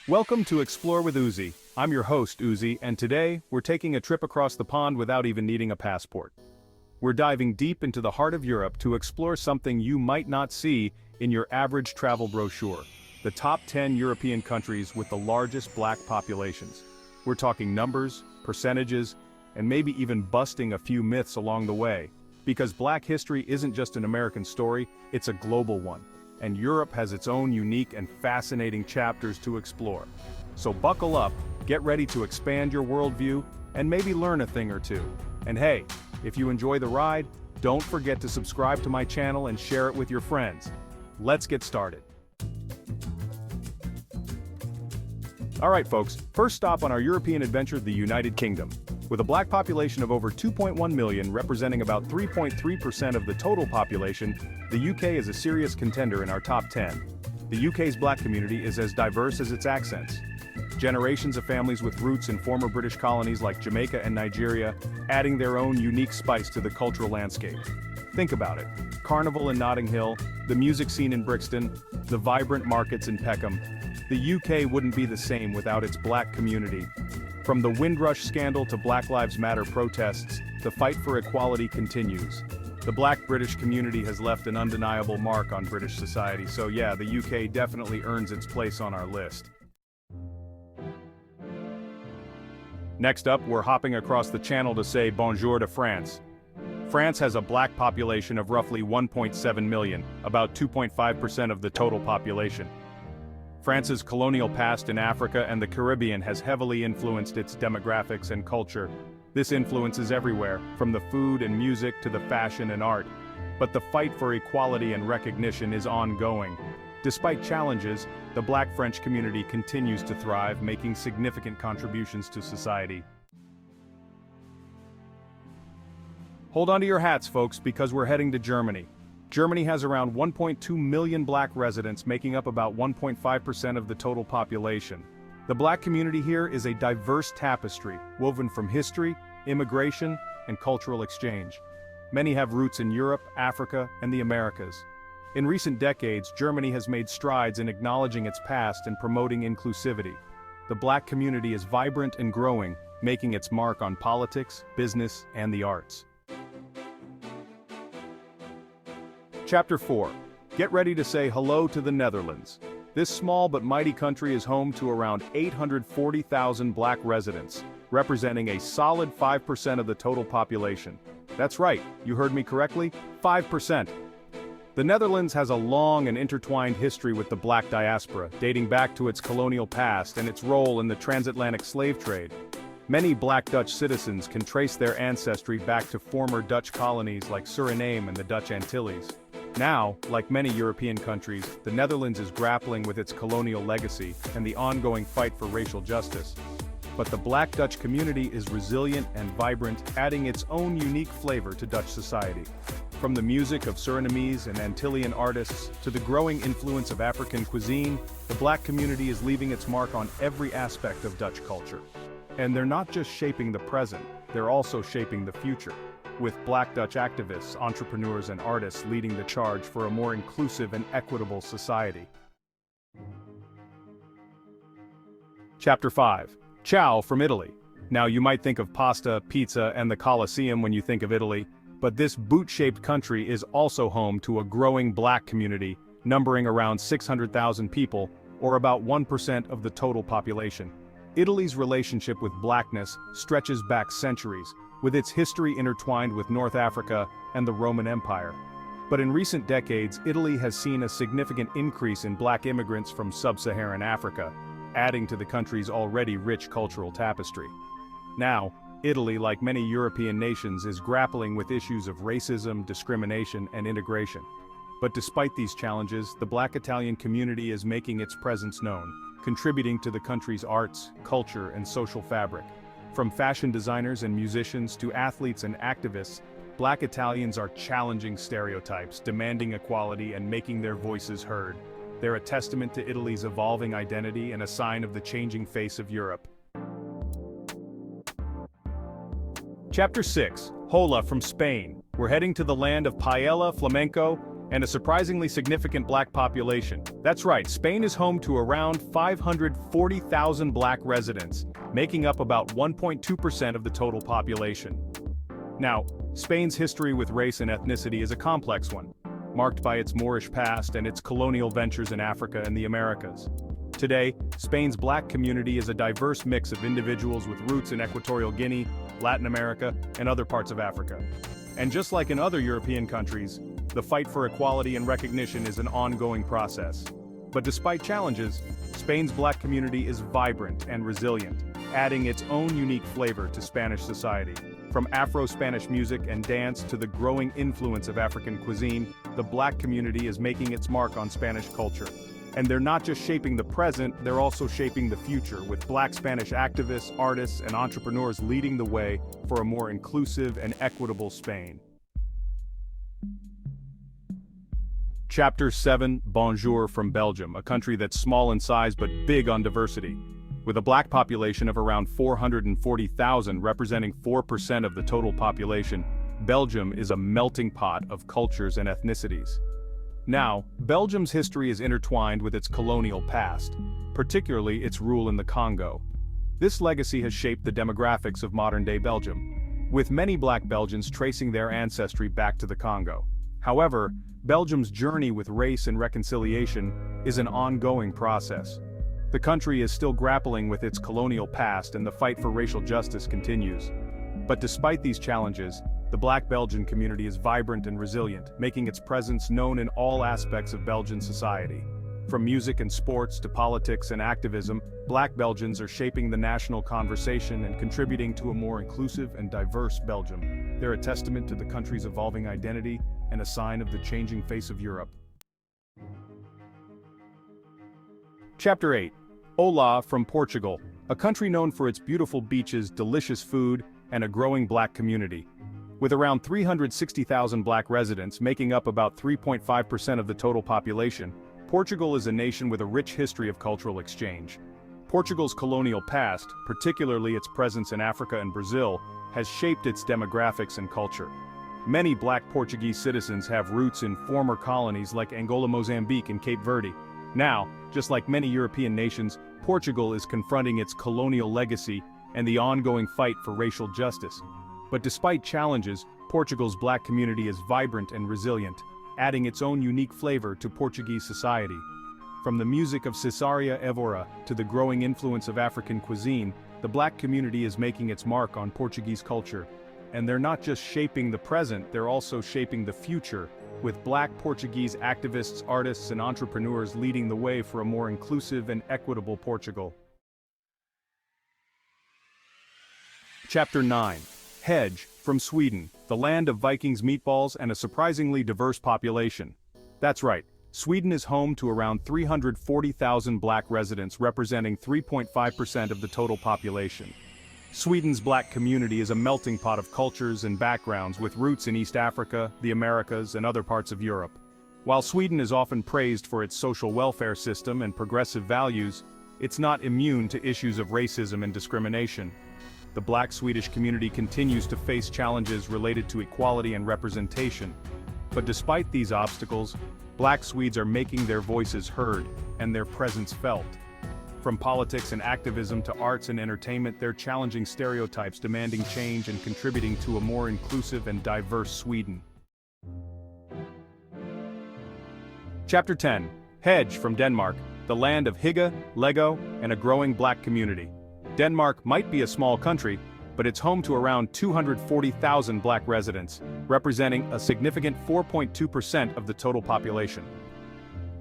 Welcome to Explore with Uzi. I'm your host, Uzi, and today, we're taking a trip across the pond without even needing a passport. We're diving deep into the heart of Europe to explore something you might not see in your average travel brochure: the top 10 European countries with the largest black populations. We're talking numbers, percentages, and maybe even busting a few myths along the way. Because black history isn't just an American story, it's a global one. And Europe has its own unique and fascinating chapters to explore. So buckle up, get ready to expand your worldview, and maybe learn a thing or two. And hey, if you enjoy the ride, don't forget to subscribe to my channel and share it with your friends. Let's get started. Alright folks, first stop on our European adventure, the United Kingdom. With a black population of over 2.1 million, representing about 3.3% of the total population, the UK is a serious contender in our top 10. The UK's black community is as diverse as its accents. Generations of families with roots in former British colonies like Jamaica and Nigeria, adding their own unique spice to the cultural landscape. Think about it: Carnival in Notting Hill, the music scene in Brixton, the vibrant markets in Peckham. The UK wouldn't be the same without its black community. From the Windrush scandal to Black Lives Matter protests, the fight for equality continues. The black British community has left an undeniable mark on British society, so yeah, the UK definitely earns its place on our list. Next up, we're hopping across the channel to say bonjour to France. France has a black population of roughly 1.7 million, about 2.5% of the total population. France's colonial past in Africa and the Caribbean has heavily influenced its demographics and culture. This influence is everywhere, from the food and music to the fashion and art. But the fight for equality and recognition is ongoing. Despite challenges, the black French community continues to thrive, making significant contributions to society. Hold on to your hats, folks, because we're heading to Germany. Germany has around 1.2 million black residents, making up about 1.5% of the total population. The black community here is a diverse tapestry, woven from history, immigration, and cultural exchange. Many have roots in Europe, Africa, and the Americas. In recent decades, Germany has made strides in acknowledging its past and promoting inclusivity. The black community is vibrant and growing, making its mark on politics, business, and the arts. Chapter 4. Get ready to say hello to the Netherlands. This small but mighty country is home to around 840,000 black residents, representing a solid 5% of the total population. That's right, you heard me correctly, 5%. The Netherlands has a long and intertwined history with the black diaspora, dating back to its colonial past and its role in the transatlantic slave trade. Many black Dutch citizens can trace their ancestry back to former Dutch colonies like Suriname and the Dutch Antilles. Now, like many European countries, the Netherlands is grappling with its colonial legacy and the ongoing fight for racial justice. But the black Dutch community is resilient and vibrant, adding its own unique flavor to Dutch society. From the music of Surinamese and Antillean artists to the growing influence of African cuisine, the black community is leaving its mark on every aspect of Dutch culture. And they're not just shaping the present, they're also shaping the future, with black Dutch activists, entrepreneurs, and artists leading the charge for a more inclusive and equitable society. Chapter 5. Ciao from Italy. Now you might think of pasta, pizza, and the Colosseum when you think of Italy, but this boot-shaped country is also home to a growing black community, numbering around 600,000 people, or about 1% of the total population. Italy's relationship with blackness stretches back centuries, with its history intertwined with North Africa and the Roman Empire. But in recent decades, Italy has seen a significant increase in black immigrants from sub-Saharan Africa, adding to the country's already rich cultural tapestry. Now, Italy, like many European nations, is grappling with issues of racism, discrimination, and integration. But despite these challenges, the black Italian community is making its presence known, contributing to the country's arts, culture, and social fabric. From fashion designers and musicians to athletes and activists, black Italians are challenging stereotypes, demanding equality, and making their voices heard. They're a testament to Italy's evolving identity and a sign of the changing face of Europe. Chapter 6. Hola from Spain. We're heading to the land of paella, flamenco, and a surprisingly significant black population. That's right, Spain is home to around 540,000 black residents, making up about 1.2% of the total population. Now, Spain's history with race and ethnicity is a complex one, marked by its Moorish past and its colonial ventures in Africa and the Americas. Today, Spain's black community is a diverse mix of individuals with roots in Equatorial Guinea, Latin America, and other parts of Africa. And just like in other European countries, the fight for equality and recognition is an ongoing process. But despite challenges, Spain's black community is vibrant and resilient, adding its own unique flavor to Spanish society. From Afro-Spanish music and dance to the growing influence of African cuisine, the black community is making its mark on Spanish culture. And they're not just shaping the present, they're also shaping the future, with black Spanish activists, artists, and entrepreneurs leading the way for a more inclusive and equitable Spain. Chapter 7, Bonjour from Belgium, a country that's small in size but big on diversity. With a black population of around 440,000 representing 4% of the total population, Belgium is a melting pot of cultures and ethnicities. Now, Belgium's history is intertwined with its colonial past, particularly its rule in the Congo. This legacy has shaped the demographics of modern-day Belgium, with many black Belgians tracing their ancestry back to the Congo. However, Belgium's journey with race and reconciliation is an ongoing process. The country is still grappling with its colonial past and the fight for racial justice continues. But despite these challenges, the black Belgian community is vibrant and resilient, making its presence known in all aspects of Belgian society. From music and sports to politics and activism, black Belgians are shaping the national conversation and contributing to a more inclusive and diverse Belgium. They're a testament to the country's evolving identity and a sign of the changing face of Europe. Chapter 8. Olá from Portugal, a country known for its beautiful beaches, delicious food, and a growing black community. With around 360,000 black residents making up about 3.5% of the total population, Portugal is a nation with a rich history of cultural exchange. Portugal's colonial past, particularly its presence in Africa and Brazil, has shaped its demographics and culture. Many black Portuguese citizens have roots in former colonies like Angola, Mozambique, and Cape Verde. Now, just like many European nations, Portugal is confronting its colonial legacy and the ongoing fight for racial justice. But despite challenges, Portugal's black community is vibrant and resilient, adding its own unique flavor to Portuguese society. From the music of Cesária Évora to the growing influence of African cuisine, the black community is making its mark on Portuguese culture. And they're not just shaping the present, they're also shaping the future, with black Portuguese activists, artists, and entrepreneurs leading the way for a more inclusive and equitable Portugal. Chapter 9. Hygge from Sweden, the land of Vikings meatballs and a surprisingly diverse population. That's right, Sweden is home to around 340,000 black residents representing 3.5% of the total population. Sweden's black community is a melting pot of cultures and backgrounds with roots in East Africa, the Americas, and other parts of Europe. While Sweden is often praised for its social welfare system and progressive values, it's not immune to issues of racism and discrimination. The black Swedish community continues to face challenges related to equality and representation. But despite these obstacles, black Swedes are making their voices heard and their presence felt. From politics and activism to arts and entertainment, they're challenging stereotypes, demanding change, and contributing to a more inclusive and diverse Sweden. Chapter 10. Hygge from Denmark, the land of Hygge, Lego, and a growing black community. Denmark might be a small country, but it's home to around 240,000 black residents, representing a significant 4.2% of the total population.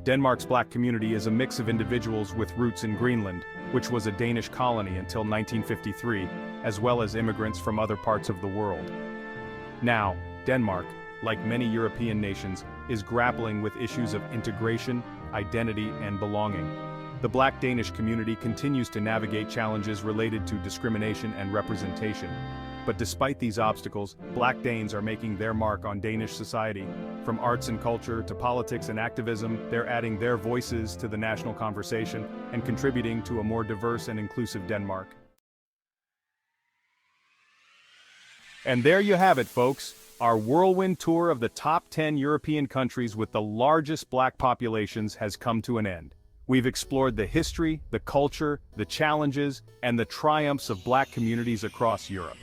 Denmark's black community is a mix of individuals with roots in Greenland, which was a Danish colony until 1953, as well as immigrants from other parts of the world. Now, Denmark, like many European nations, is grappling with issues of integration, identity, and belonging. The black Danish community continues to navigate challenges related to discrimination and representation. But despite these obstacles, black Danes are making their mark on Danish society. From arts and culture to politics and activism, they're adding their voices to the national conversation and contributing to a more diverse and inclusive Denmark. And there you have it, folks, Our whirlwind tour of the top 10 European countries with the largest Black populations has come to an end. We've explored the history, the culture, the challenges, and the triumphs of Black communities across Europe.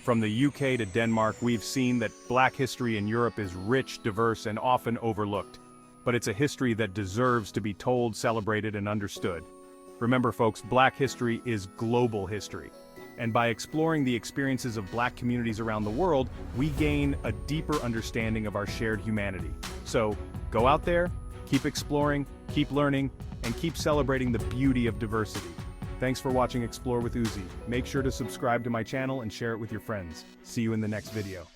From the UK to Denmark, we've seen that Black history in Europe is rich, diverse, and often overlooked. But it's a history that deserves to be told, celebrated, and understood. Remember, folks, Black history is global history. And by exploring the experiences of Black communities around the world, we gain a deeper understanding of our shared humanity. So, go out there, keep exploring, keep learning, and keep celebrating the beauty of diversity. Thanks for watching Explore with Uzi. Make sure to subscribe to my channel and share it with your friends. See you in the next video.